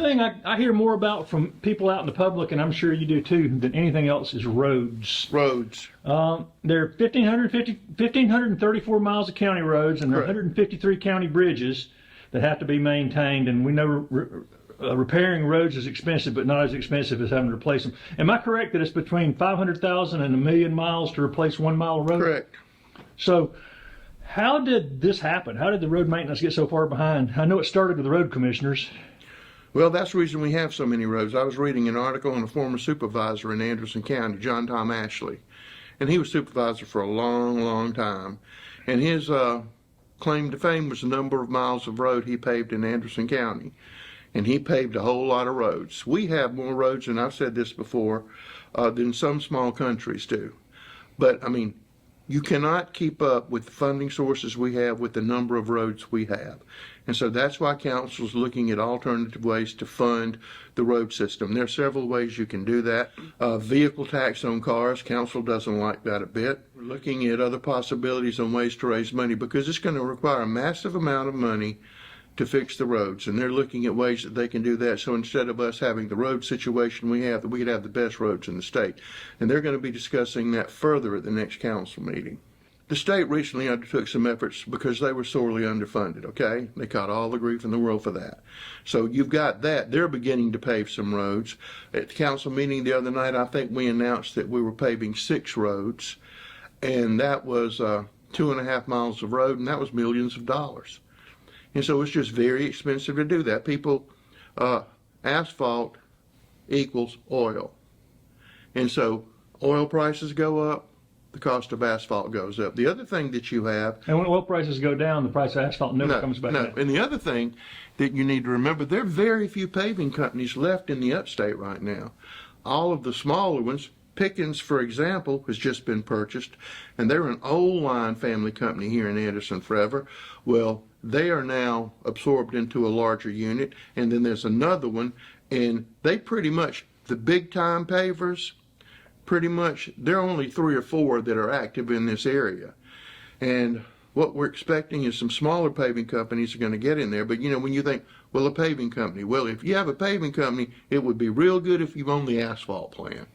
thing I hear more about from people out in the public, and I'm sure you do too, than anything else is roads. Roads. There are 1,534 miles of county roads, and there are 153 county bridges that have to be maintained. And we know repairing roads is expensive, but not as expensive as having to replace them. Am I correct that it's between 500,000 and 1,000,000 miles to replace 1 mile of road? Correct. So how did this happen? How did the road maintenance get so far behind? I know it started with the road commissioners. Well, that's the reason we have so many roads. I was reading an article on a former supervisor in Anderson County, John Tom Ashley, and he was supervisor for a long, long time. And his claim to fame was the number of miles of road he paved in Anderson County. And he paved a whole lot of roads. We have more roads, and I've said this before, than some small countries do. But, I mean, you cannot keep up with the funding sources we have with the number of roads we have. And so that's why council is looking at alternative ways to fund the road system. There are several ways you can do that. Vehicle tax on cars, council doesn't like that a bit. We're looking at other possibilities on ways to raise money because it's going to require a massive amount of money to fix the roads, and they're looking at ways that they can do that. So instead of us having the road situation we have, that we could have the best roads in the state. And they're going to be discussing that further at the next council meeting. The state recently undertook some efforts because they were sorely underfunded, okay? They caught all the grief in the world for that. So you've got that. They're beginning to pave some roads. At the council meeting the other night, I think we announced that we were paving 6 roads, and that was 2.5 miles of road, and that was millions of dollars. And so it's just very expensive to do that. People, asphalt equals oil. And so oil prices go up, the cost of asphalt goes up. The other thing that you have... And when oil prices go down, the price of asphalt never comes back down. And the other thing that you need to remember, there are very few paving companies left in the upstate right now. All of the smaller ones, Pickens, for example, has just been purchased, and they're an old line family company here in Anderson forever. Well, they are now absorbed into a larger unit, and then there's another one, and they pretty much, the big time pavers, pretty much, there are only 3 or 4 that are active in this area. And what we're expecting is some smaller paving companies are going to get in there. But, you know, when you think, well, a paving company, well, if you have a paving company, it would be real good if you own the asphalt plant.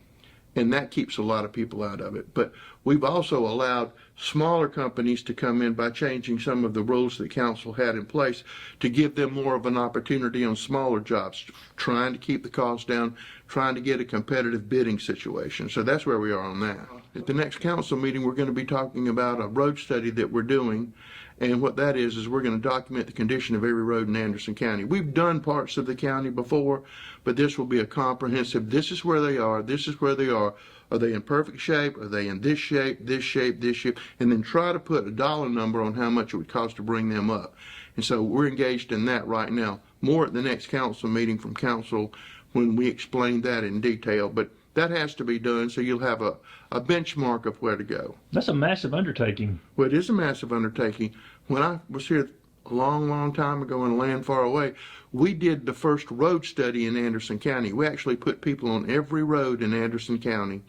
And that keeps a lot of people out of it. But we've also allowed smaller companies to come in by changing some of the rules that council had in place to give them more of an opportunity on smaller jobs, trying to keep the cost down, trying to get a competitive bidding situation. So that's where we are on that. At the next council meeting, we're going to be talking about a road study that we're doing. And what that is we're going to document the condition of every road in Anderson County. We've done parts of the county before, but this will be a comprehensive, this is where they are, this is where they are. Are they in perfect shape? Are they in this shape, this shape, this shape? And then try to put a dollar number on how much it would cost to bring them up. And so we're engaged in that right now. More at the next council meeting from council when we explain that in detail. But that has to be done so you'll have a benchmark of where to go. That's a massive undertaking. Well, it is a massive undertaking. When I was here a long, long time ago in a land far away, we did the first road study in Anderson County. We actually put people on every road in Anderson County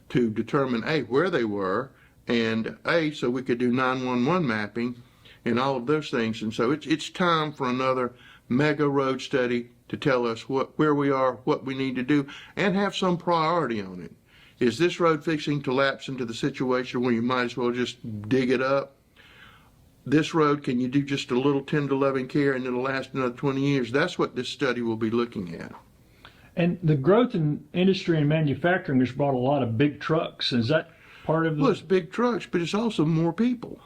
to determine, A, where they were, and A, so we could do 911 mapping and all of those things. And so it's time for another mega road study to tell us where we are, what we need to do, and have some priority on it. Is this road fixing to lapse into the situation where you might as well just dig it up? This road, can you do just a little tender loving care and it'll last another 20 years? That's what this study will be looking at. And the growth in industry and manufacturing has brought a lot of big trucks. Is that part of the... Well, it's big trucks, but it's also more people.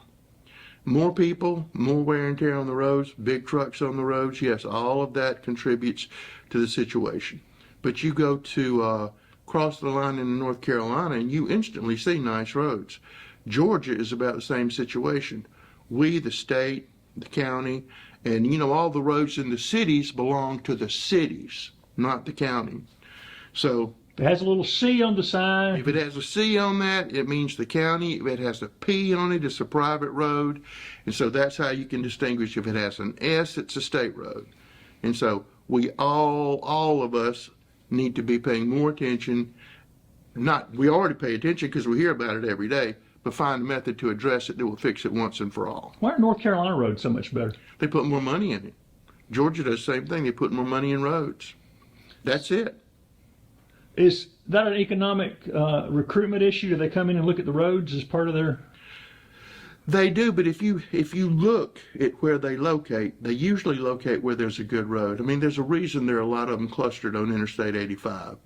More people, more wear and tear on the roads, big trucks on the roads. Yes, all of that contributes to the situation. But you go to cross the line into North Carolina and you instantly see nice roads. Georgia is about the same situation. We, the state, the county, and you know, all the roads in the cities belong to the cities, not the county. So it has a little C on the side. If it has a C on that, it means the county. If it has a P on it, it's a private road. And so that's how you can distinguish. If it has an S, it's a state road. And so we all of us need to be paying more attention. We already pay attention because we hear about it every day, but find a method to address it that will fix it once and for all. Why are North Carolina roads so much better? They put more money in it. Georgia does the same thing. They put more money in roads. That's it. Is that an economic recruitment issue? Do they come in and look at the roads as part of their? They do, but if you look at where they locate, they usually locate where there's a good road. I mean, there's a reason there are a lot of them clustered on Interstate 85,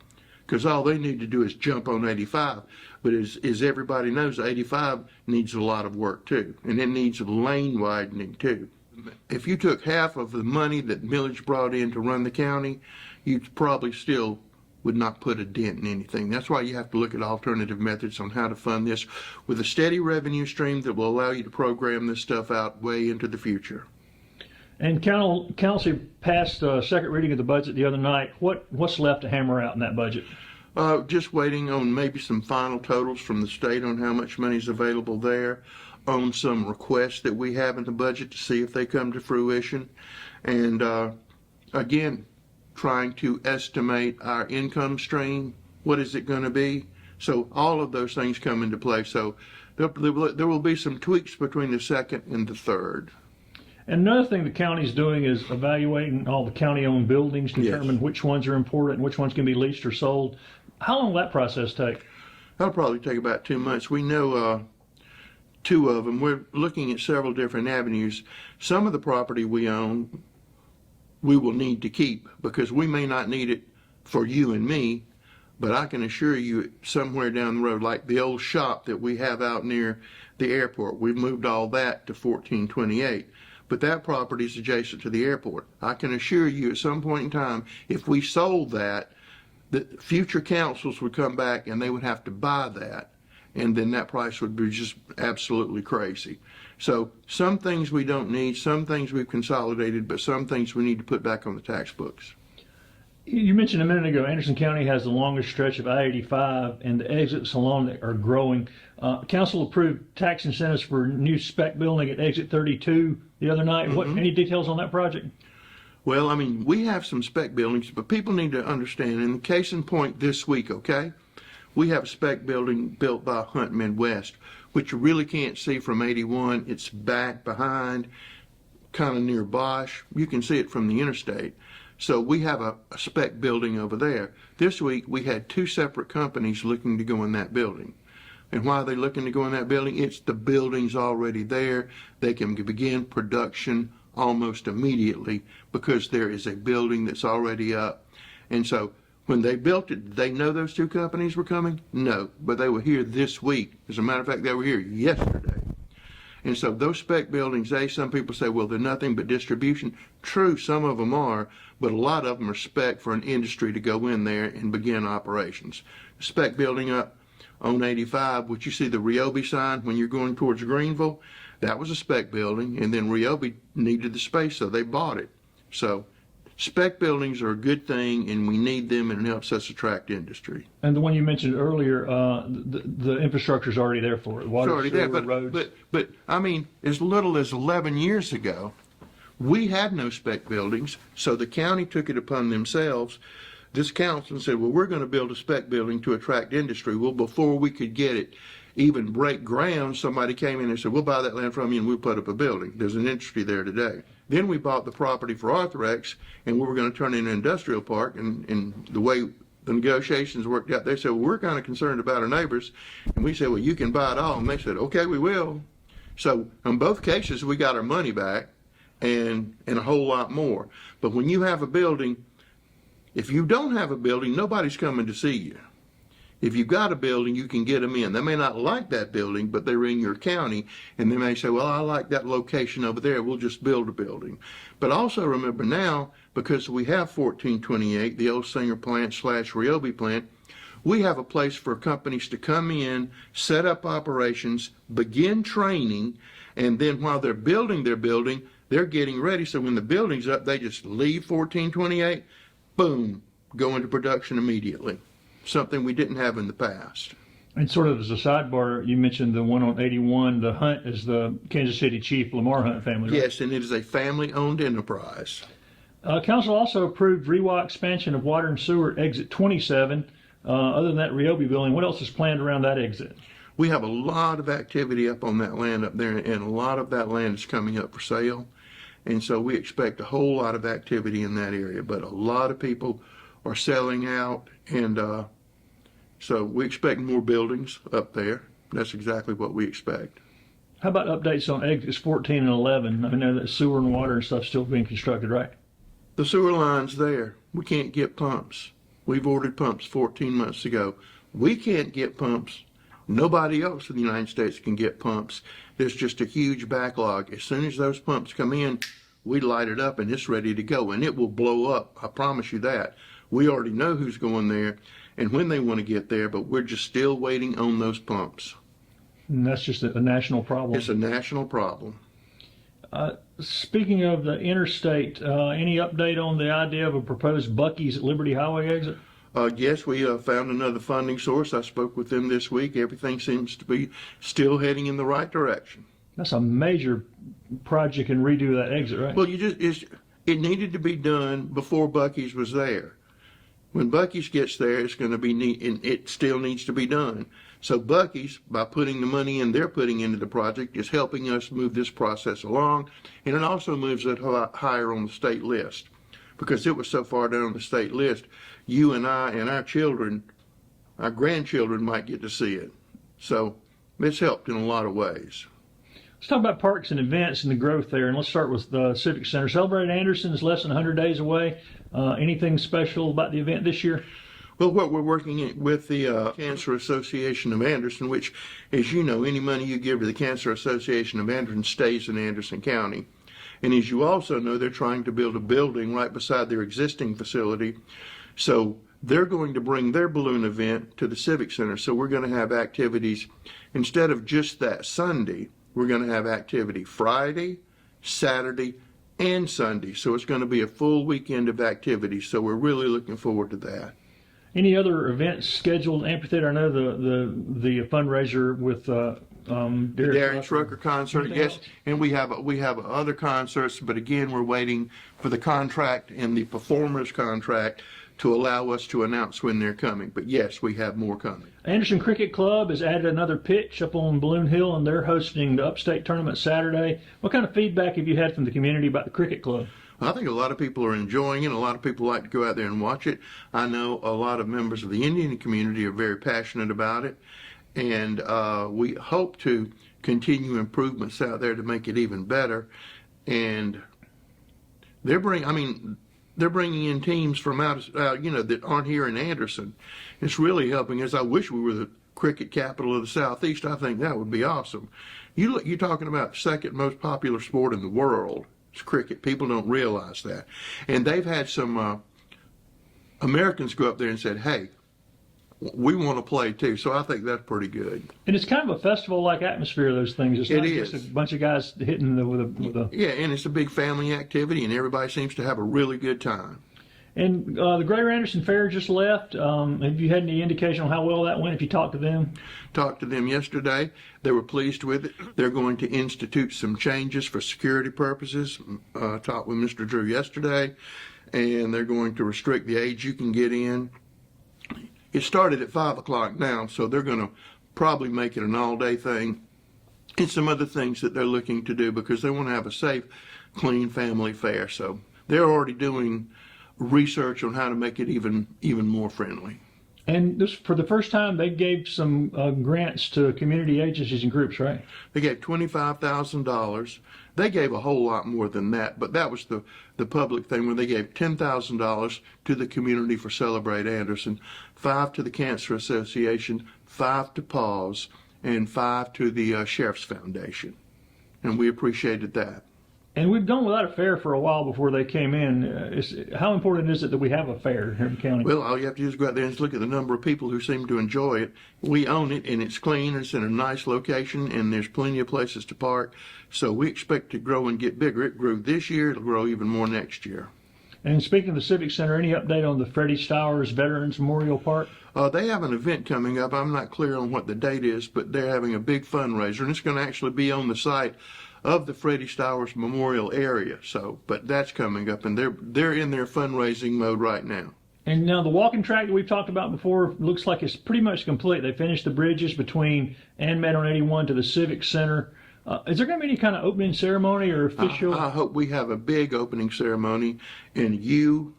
because all they need to do is jump on 85. But as everybody knows, 85 needs a lot of work too, and it needs lane widening too. If you took half of the money that millage brought in to run the county, you probably still would not put a dent in anything. That's why you have to look at alternative methods on how to fund this with a steady revenue stream that will allow you to program this stuff out way into the future. And council passed second reading of the budget the other night. What's left to hammer out in that budget? Just waiting on maybe some final totals from the state on how much money is available there, on some requests that we have in the budget to see if they come to fruition. And again, trying to estimate our income stream. What is it going to be? So all of those things come into play. So there will be some tweaks between the second and the third. And another thing the county's doing is evaluating all the county-owned buildings, determine Yes. which ones are important and which ones can be leased or sold. How long will that process take? That'll probably take about 2 months. We know two of them. We're looking at several different avenues. Some of the property we own, we will need to keep because we may not need it for you and me, but I can assure you somewhere down the road, like the old shop that we have out near the airport, we've moved all that to 1428. But that property is adjacent to the airport. I can assure you at some point in time, if we sold that, the future councils would come back and they would have to buy that. And then that price would be just absolutely crazy. So some things we don't need, some things we've consolidated, but some things we need to put back on the tax books. You mentioned a minute ago, Anderson County has the longest stretch of I-85, and the exits along it are growing. Council approved tax incentives for new spec building at exit 32 the other night. Mm-hmm. Any details on that project? Well, I mean, we have some spec buildings, but people need to understand, in the case in point this week, okay, we have a spec building built by Hunt Midwest, which you really can't see from 81. It's back behind, kind of near Bosch. You can see it from the interstate. So we have a spec building over there. This week, we had two separate companies looking to go in that building. And why are they looking to go in that building? It's the building's already there. They can begin production almost immediately because there is a building that's already up. And so when they built it, did they know those two companies were coming? No, but they were here this week. As a matter of fact, they were here yesterday. And so those spec buildings, some people say, well, they're nothing but distribution. True, some of them are, but a lot of them are spec for an industry to go in there and begin operations. The spec building up on 85, which you see the Ryobi sign when you're going towards Greenville, that was a spec building, and then Ryobi needed the space, so they bought it. So spec buildings are a good thing, and we need them, and it helps us attract industry. And the one you mentioned earlier, the infrastructure's already there for it. Water, It's already there, sewer, roads. but I mean, as little as 11 years ago, we had no spec buildings, so the county took it upon themselves. This council said, well, we're going to build a spec building to attract industry. Well, before we could get it, even break ground, somebody came in and said, we'll buy that land from you and we'll put up a building. There's an industry there today. Then we bought the property for Arthrex, and we were going to turn it into an industrial park, and the way the negotiations worked out, they said, well, we're kind of concerned about our neighbors. And we said, well, you can buy it all. And they said, okay, we will. So in both cases, we got our money back and a whole lot more. But when you have a building, if you don't have a building, nobody's coming to see you. If you've got a building, you can get them in. They may not like that building, but they're in your county, and they may say, well, I like that location over there. We'll just build a building. But also remember now, because we have 1428, the old Singer plant / Ryobi plant, we have a place for companies to come in, set up operations, begin training, and then while they're building their building, they're getting ready. So when the building's up, they just leave 1428, boom, go into production immediately. Something we didn't have in the past. And sort of as a sidebar, you mentioned the one on 81, the Hunt is the Kansas City chief, Lamar Hunt family, right? Yes, and it is a family-owned enterprise. Council also approved REWA expansion of water and sewer at exit 27. Other than that Ryobi building, what else is planned around that exit? We have a lot of activity up on that land up there, and a lot of that land is coming up for sale. And so we expect a whole lot of activity in that area, but a lot of people are selling out, and so we expect more buildings up there. That's exactly what we expect. How about updates on exits 14 and 11? I know that sewer and water and stuff still being constructed, right? The sewer line's there. We can't get pumps. We've ordered pumps 14 months ago. We can't get pumps. Nobody else in the United States can get pumps. There's just a huge backlog. As soon as those pumps come in, we light it up and it's ready to go, and it will blow up. I promise you that. We already know who's going there and when they want to get there, but we're just still waiting on those pumps. And that's just a national problem. It's a national problem. Speaking of the interstate, any update on the idea of a proposed Buc-ee's at Liberty Highway exit? Yes, we found another funding source. I spoke with them this week. Everything seems to be still heading in the right direction. That's a major project and redo that exit, right? Well, it needed to be done before Buc-ee's was there. When Buc-ee's gets there, it's going to be neat, and it still needs to be done. So Buc-ee's, by putting the money in they're putting into the project, is helping us move this process along, and it also moves it higher on the state list. Because it was so far down on the state list, you and I and our children, our grandchildren might get to see it. So it's helped in a lot of ways. Let's talk about parks and events and the growth there, and let's start with the Civic Center. Celebrate Anderson is less than 100 days away. Anything special about the event this year? Well, what we're working with the Cancer Association of Anderson, which, as you know, any money you give to the Cancer Association of Anderson stays in Anderson County. And as you also know, they're trying to build a building right beside their existing facility. So they're going to bring their balloon event to the Civic Center. So we're going to have activities, instead of just that Sunday, we're going to have activity Friday, Saturday, and Sunday. So it's going to be a full weekend of activities. So we're really looking forward to that. Any other events scheduled? Amphitheater, I know the fundraiser with Darren Trucker concert, yes, and we have other concerts, but again, we're waiting for the contract and the performers contract to allow us to announce when they're coming. But yes, we have more coming. Anderson Cricket Club has added another pitch up on Balloon Hill, and they're hosting the Upstate Tournament Saturday. What kind of feedback have you had from the community about the Cricket Club? I think a lot of people are enjoying it. A lot of people like to go out there and watch it. I know a lot of members of the Indian community are very passionate about it, and we hope to continue improvements out there to make it even better. And they're bringing in teams from out, that aren't here in Anderson. It's really helping us. I wish we were the cricket capital of the Southeast. I think that would be awesome. You're talking about the second most popular sport in the world. It's cricket. People don't realize that. And they've had some Americans go up there and said, hey, we want to play too. So I think that's pretty good. And it's kind of a festival-like atmosphere, those things. It's not just a bunch of guys hitting with a... Yeah, and it's a big family activity, and everybody seems to have a really good time. And the Greater Anderson Fair just left. Have you had any indication on how well that went if you talked to them? Talked to them yesterday. They were pleased with it. They're going to institute some changes for security purposes. Talked with Mr. Drew yesterday, and they're going to restrict the age you can get in. It started at 5 o'clock now, so they're going to probably make it an all-day thing. And some other things that they're looking to do because they want to have a safe, clean family fair. So they're already doing research on how to make it even more friendly. And this, for the first time, they gave some grants to community agencies and groups, right? They gave $25,000. They gave a whole lot more than that, but that was the public thing where they gave $10,000 to the community for Celebrate Anderson, $5,000 to the Cancer Association, $5,000 to PAWS, and $5,000 to the Sheriff's Foundation. And we appreciated that. And we've gone without a fair for a while before they came in. How important is it that we have a fair here in the county? Well, all you have to do is go out there and look at the number of people who seem to enjoy it. We own it, and it's clean, it's in a nice location, and there's plenty of places to park. So we expect to grow and get bigger. It grew this year. It'll grow even more next year. And speaking of the Civic Center, any update on the Freddie Stowers Veterans Memorial Park? They have an event coming up. I'm not clear on what the date is, but they're having a big fundraiser, and it's going to actually be on the site of the Freddie Stowers Memorial area. So, but that's coming up, and they're in their fundraising mode right now. And now the walking track that we've talked about before looks like it's pretty much complete. They finished the bridges between Ann Meadow and 81 to the Civic Center. Is there going to be any kind of opening ceremony or official? I hope we have a big opening ceremony, and you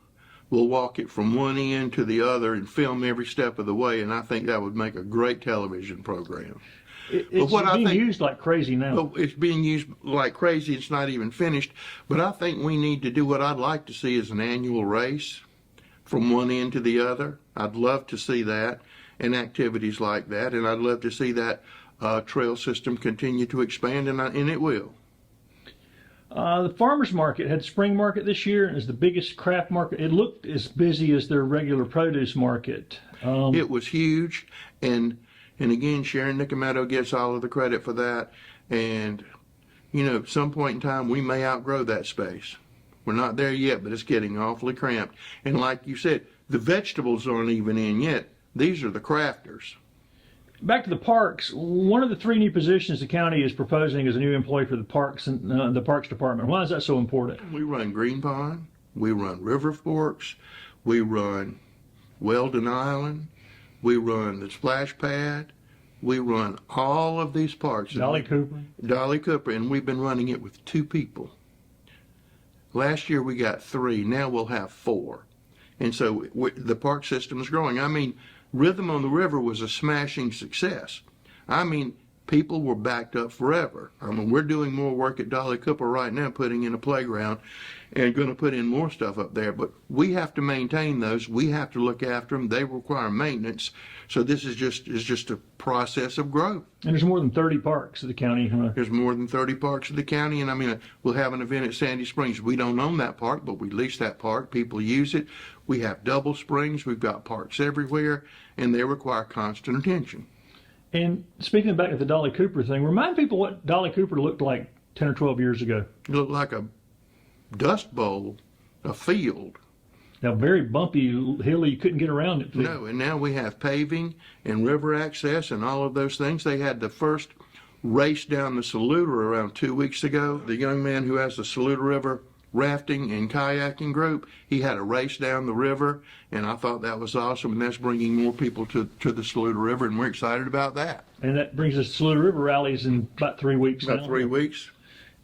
will walk it from one end to the other and film every step of the way, and I think that would make a great television program. It's what I being think- used like crazy now. Well, it's being used like crazy. It's not even finished. But I think we need to do what I'd like to see is an annual race from one end to the other. I'd love to see that and activities like that. And I'd love to see that trail system continue to expand, and it will. The farmers market had spring market this year, and it's the biggest craft market. It looked as busy as their regular produce market. It was huge. And again, Sharon Nicometto gets all of the credit for that. And, at some point in time, we may outgrow that space. We're not there yet, but it's getting awfully cramped. And like you said, the vegetables aren't even in yet. These are the crafters. Back to the parks. One of the 3 new positions the county is proposing as a new employee for the parks and the parks department. Why is that so important? We run Green Pond. We run River Forks. We run Weldon Island. We run the Splash Pad. We run all of these parks. Dolly Cooper. Dolly Cooper, and we've been running it with 2 people. Last year we got 3. Now we'll have 4. And so the park system is growing. I mean, Rhythm on the River was a smashing success. I mean, people were backed up forever. I mean, we're doing more work at Dolly Cooper right now, putting in a playground and going to put in more stuff up there. But we have to maintain those. We have to look after them. They require maintenance. So this is just a process of growth. And there's more than 30 parks in the county. There's more than 30 parks in the county, and I mean, we'll have an event at Sandy Springs. We don't own that park, but we lease that park. People use it. We have Double Springs. We've got parks everywhere, and they require constant attention. And speaking back to the Dolly Cooper thing, remind people what Dolly Cooper looked like 10 or 12 years ago. It looked like a dust bowl, a field. Now, very bumpy, hilly, you couldn't get around it. No, and now we have paving and river access and all of those things. They had the first race down the Saluda around 2 weeks ago. The young man who has the Saluda River rafting and kayaking group, he had a race down the river, and I thought that was awesome, and that's bringing more people to the Saluda River, and we're excited about that. And that brings us to Saluda River rallies in about 3 weeks About now. 3 weeks.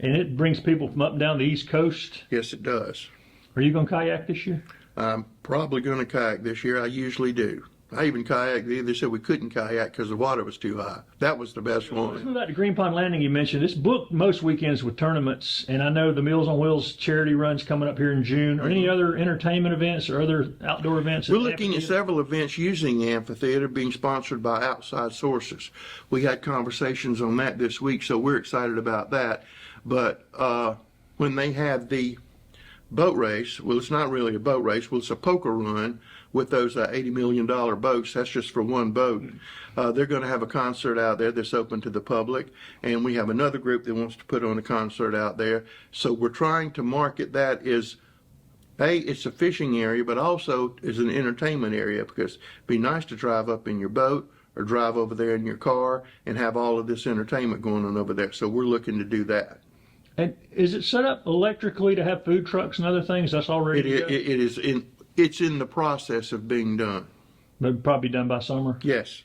And it brings people from up and down the East Coast. Yes, it does. Are you going to kayak this year? I'm probably going to kayak this year. I usually do. I even kayaked. They said we couldn't kayak because the water was too high. That was the best Let's one. move back to Green Pond Landing you mentioned. It's booked most weekends with tournaments, and I know the Meals on Wheels charity run's coming up here in June. Are any other entertainment events or other outdoor events? We're looking at several events using the amphitheater being sponsored by outside sources. We had conversations on that this week, so we're excited about that. But when they had the boat race, well, it's not really a boat race, well, it's a poker run with those $80 million boats. That's just for one boat. They're going to have a concert out there that's open to the public, and we have another group that wants to put on a concert out there. So we're trying to market that as, it's a fishing area, but also as an entertainment area, because it'd be nice to drive up in your boat or drive over there in your car and have all of this entertainment going on over there. So we're looking to do that. And is it set up electrically to have food trucks and other things? That's already It's in the process of being done. But probably done by summer. Yes.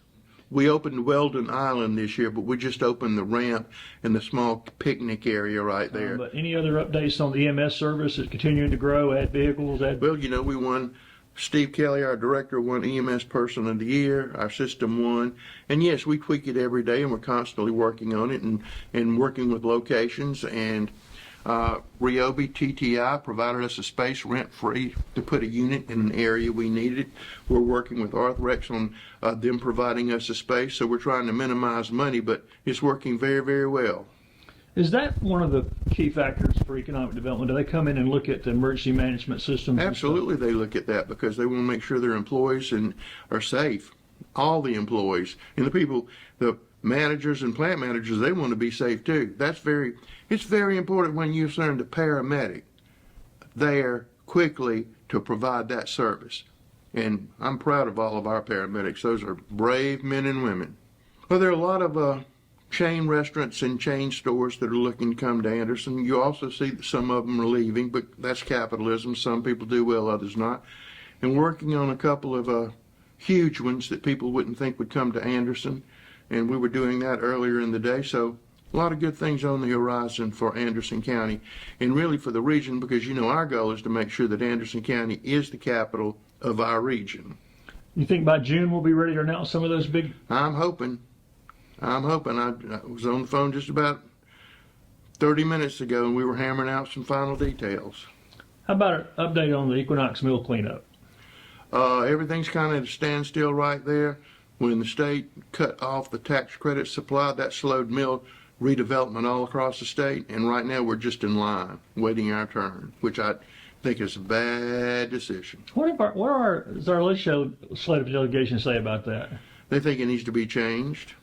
We opened Weldon Island this year, but we just opened the ramp and the small picnic area right there. But any other updates on the EMS service? Is continuing to grow, add vehicles, Well, we won. Steve Kelly, our director, won EMS Person of the Year. Our system won. And yes, we tweak it every day, and we're constantly working on it and working with locations. And Ryobi TTI provided us a space rent-free to put a unit in an area we needed. We're working with Arthrex on them providing us a space, so we're trying to minimize money, but it's working very, very well. Is that one of the key factors for economic development? Do they come in and look at the emergency management systems? Absolutely, they look at that because they want to make sure their employees are safe. All the employees and the people, the managers and plant managers, they want to be safe too. It's very important when you send a paramedic there quickly to provide that service. And I'm proud of all of our paramedics. Those are brave men and women. Well, there are a lot of chain restaurants and chain stores that are looking to come to Anderson. You also see that some of them are leaving, but that's capitalism. Some people do well, others not. And working on a couple of huge ones that people wouldn't think would come to Anderson. And we were doing that earlier in the day. So A lot of good things on the horizon for Anderson County and really for the region, because our goal is to make sure that Anderson County is the capital of our region. You think by June we'll be ready to announce some of those big? I'm hoping. I was on the phone just about 30 minutes ago and we were hammering out some final details. How about an update on the Equinox Mill cleanup? Everything's kind of at a standstill right there. When the state cut off the tax credit supply, that slowed mill redevelopment all across the state, and right now we're just in line, waiting our turn, which I think is a bad decision. Does our legislative delegation say about that? They think it needs to be changed.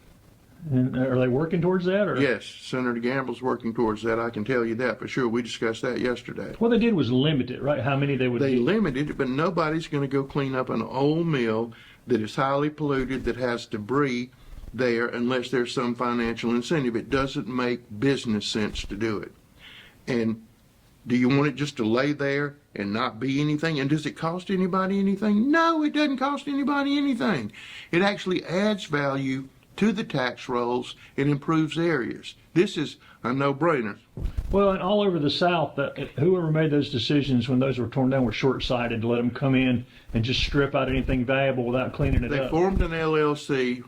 And are they working towards that? Or? Yes, Senator Gamble's working towards that. I can tell you that for sure. We discussed that yesterday. What they did was limit it, right? How many they would They do. limited it, but nobody's going to go clean up an old mill that is highly polluted, that has debris there, unless there's some financial incentive. It doesn't make business sense to do it. And do you want it just to lay there and not be anything? And does it cost anybody anything? No, it doesn't cost anybody anything. It actually adds value to the tax rolls and improves areas. This is a no-brainer. Well, and all over the South, whoever made those decisions when those were torn down were short-sighted to let them come in and just strip out anything valuable without cleaning it They up. formed an LLC.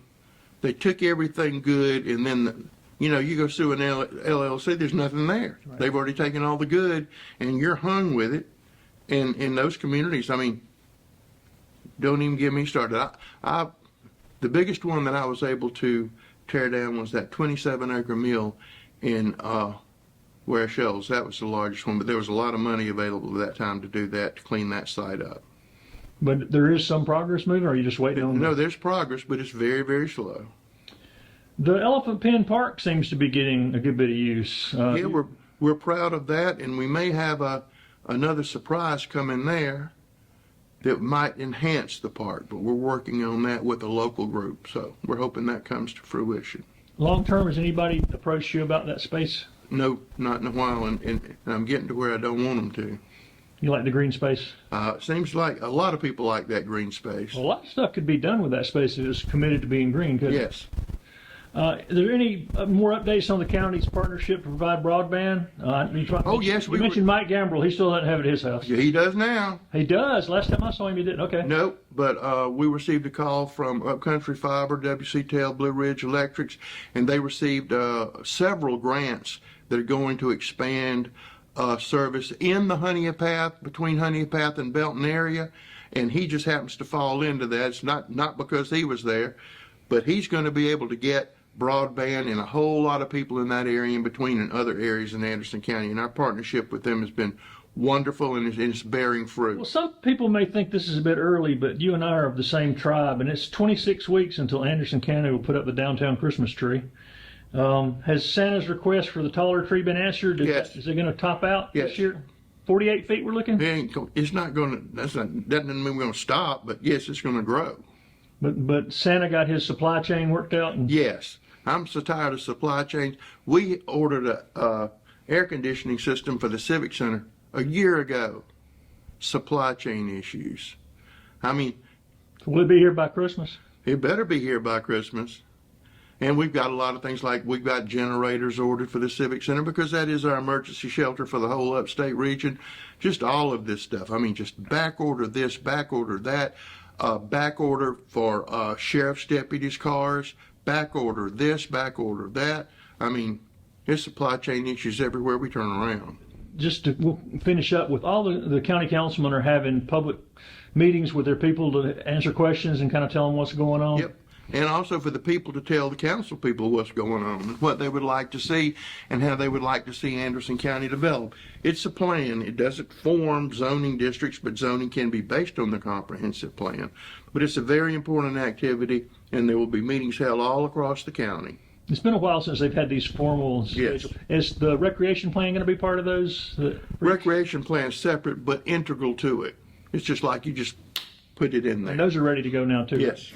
They took everything good, and then, you go sue an LLC, there's nothing there. Right. They've already taken all the good, and you're hung with it. And in those communities, don't even get me started. The biggest one that I was able to tear down was that 27-acre mill in Ware Shoals. That was the largest one, but there was a lot of money available at that time to do that, to clean that site up. But there is some progress moving, or are you just waiting on? No, there's progress, but it's very, very slow. The Elephant Pen Park seems to be getting a good bit of use. Yeah, we're proud of that, and we may have another surprise coming there that might enhance the park, but we're working on that with a local group, so we're hoping that comes to fruition. Long term, has anybody approached you about that space? No, not in a while, and I'm getting to where I don't want them to. You like the green space? Seems like a lot of people like that green space. Well, a lot of stuff could be done with that space if it's committed to being green, couldn't it? Yes. Are there any more updates on the county's partnership to provide broadband? Oh, yes, You mentioned Mike Gambrell. He still doesn't have it at his house. Yeah, he does now. He does. Last time I saw him, he didn't. Okay. Nope, but we received a call from Upcountry Fiber, WCTEL, Blue Ridge Electrics, and they received several grants that are going to expand service in the Honea Path, between Honea Path and Belton area, and he just happens to fall into that. It's not because he was there, but he's going to be able to get broadband and a whole lot of people in that area, in between, and other areas in Anderson County, and our partnership with them has been wonderful, and it's bearing fruit. Well, some people may think this is a bit early, but you and I are of the same tribe, and it's 26 weeks until Anderson County will put up the downtown Christmas tree. Has Santa's request for the taller tree been answered? Yes. Is it going to top out Yes. this year? 48 feet we're looking? It's not going to, that doesn't mean we're going to stop, but yes, it's going to grow. But Santa got his supply chain worked out? And Yes. I'm so tired of supply chains. We ordered a air conditioning system for the Civic Center a year ago. Supply chain issues. will it be here by Christmas? It better be here by Christmas. And we've got a lot of things, like we've got generators ordered for the Civic Center, because that is our emergency shelter for the whole upstate region. Just all of this stuff. Just back order this, back order that, back order for sheriff's deputies' cars, back order this, back order that. There's supply chain issues everywhere we turn around. We'll finish up with all the county councilmen are having public meetings with their people to answer questions and kind of tell them what's going on. Yep. And also for the people to tell the council people what's going on, what they would like to see, and how they would like to see Anderson County develop. It's a plan. It doesn't form zoning districts, but zoning can be based on the comprehensive plan. But it's a very important activity, and there will be meetings held all across the county. It's been a while since they've had these formal Yes. schedules. Is the recreation plan going to be part of those? Recreation plan is separate but integral to it. It's just like you just put it in there. And those are ready to go now too. Yes.